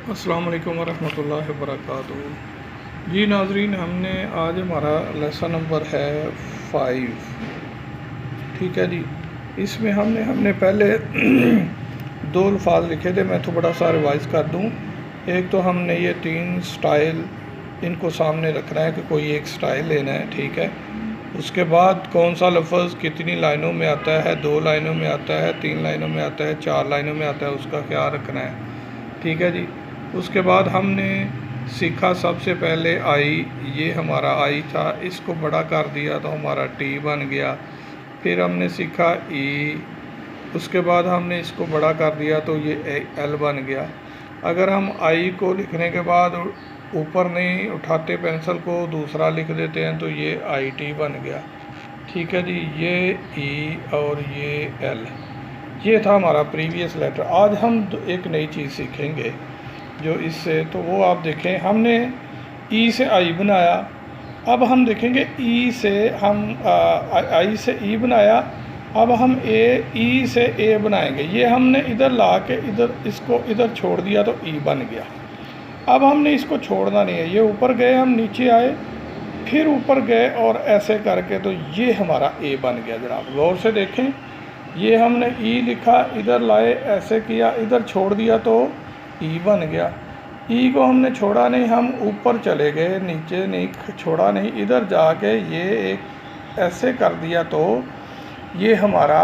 अस्सलाम वालेकुम वरहमतुल्लाहि वबरकातुहू। जी नाज़रीन, हमने आज हमारा लेसन नंबर है 5। ठीक है जी। इसमें हमने पहले दो अल्फाज लिखे थे। मैं तो बड़ा सा रिवाइज़ कर दूँ। एक तो हमने ये 3 स्टाइल इनको सामने रखना है कि कोई एक स्टाइल लेना है। ठीक है। उसके बाद कौन सा लफ्ज़ कितनी लाइनों में आता है, 2 लाइनों में आता है, 3 लाइनों में आता है, 4 लाइनों में आता है, उसका ख्याल रखना है। ठीक है जी। उसके बाद हमने सीखा सबसे पहले आई, ये हमारा आई था, इसको बड़ा कर दिया तो हमारा टी बन गया। फिर हमने सीखा ई, उसके बाद हमने इसको बड़ा कर दिया तो ये एल बन गया। अगर हम आई को लिखने के बाद ऊपर नहीं उठाते पेंसिल को, दूसरा लिख देते हैं तो ये आई टी बन गया। ठीक है जी। ये ई और ये एल, ये था हमारा प्रीवियस लेटर। आज हम एक नई चीज़ सीखेंगे जो इससे, तो वो आप देखें, हमने ई से आई बनाया। अब हम देखेंगे ई से हम आई से ई बनाया। अब हम ई से ए बनाएंगे। ये हमने इधर ला के इधर इसको इधर छोड़ दिया तो ई बन गया। अब हमने इसको छोड़ना नहीं है। ये ऊपर गए, हम नीचे आए, फिर ऊपर गए और ऐसे करके तो ये हमारा ए बन गया। जनाब गौर से देखें, ये हमने ई लिखा, इधर लाए, ऐसे किया, इधर छोड़ दिया तो ई बन गया। ई को हमने छोड़ा नहीं, हम ऊपर चले गए, नीचे नहीं छोड़ा नहीं, इधर जाके ये एक ऐसे कर दिया तो ये हमारा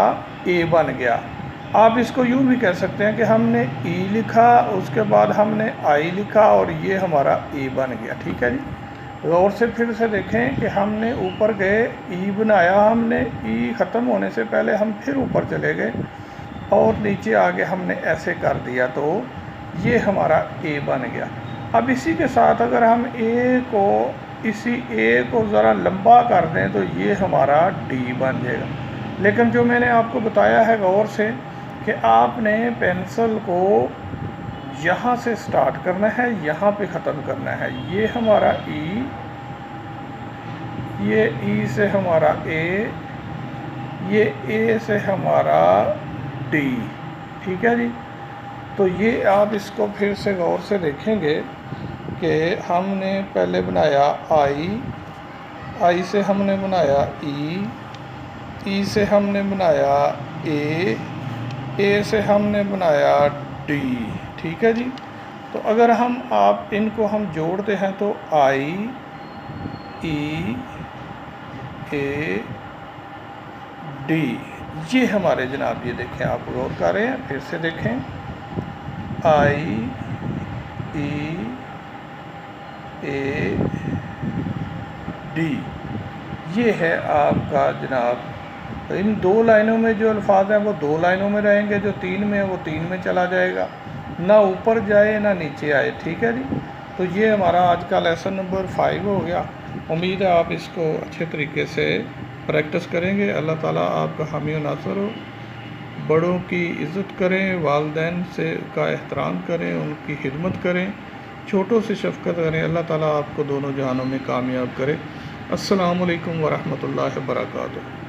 ए बन गया। आप इसको यूँ भी कह सकते हैं कि हमने ई लिखा, उसके बाद हमने आई लिखा और ये हमारा ए बन गया। ठीक है जी। गौर से फिर से देखें कि हमने ऊपर गए, ई बनाया, हमने ई ख़त्म होने से पहले हम फिर ऊपर चले गए और नीचे आगे हमने ऐसे कर दिया तो ये हमारा ए बन गया। अब इसी के साथ अगर हम इसी ए को ज़रा लंबा कर दें तो ये हमारा डी बन जाएगा। लेकिन जो मैंने आपको बताया है गौर से कि आपने पेंसिल को यहाँ से स्टार्ट करना है, यहाँ पे ख़त्म करना है। ये हमारा ई, ये ई से हमारा ए, ये ए से हमारा डी। ठीक है जी। तो ये आप इसको फिर से गौर से देखेंगे कि हमने पहले बनाया आई, आई से हमने बनाया ई से हमने बनाया ए से हमने बनाया डी। ठीक है जी। तो अगर आप इनको हम जोड़ते हैं तो आई, ई, ए, डी, ये हमारे जनाब, ये देखें, आप गौर कर रहे हैं, फिर से देखें, आई, ई, ए, डी, ये है आपका जनाब। इन 2 लाइनों में जो अल्फाज हैं वो 2 लाइनों में रहेंगे, जो 3 में है वो 3 में चला जाएगा, ना ऊपर जाए ना नीचे आए। ठीक है जी। तो ये हमारा आज का लेसन नंबर 5 हो गया। उम्मीद है आप इसको अच्छे तरीके से प्रैक्टिस करेंगे। अल्लाह ताला आपका हामी व नासर हो। बड़ों की इज़्ज़त करें, वालिदैन से का एहतराम करें, उनकी खिदमत करें, छोटों से शफ़क़त करें। अल्लाह ताला आपको दोनों जहानों में कामयाब करे। अस्सलामु अलैकुम वरहमतुल्लाहि वबरकातुहू।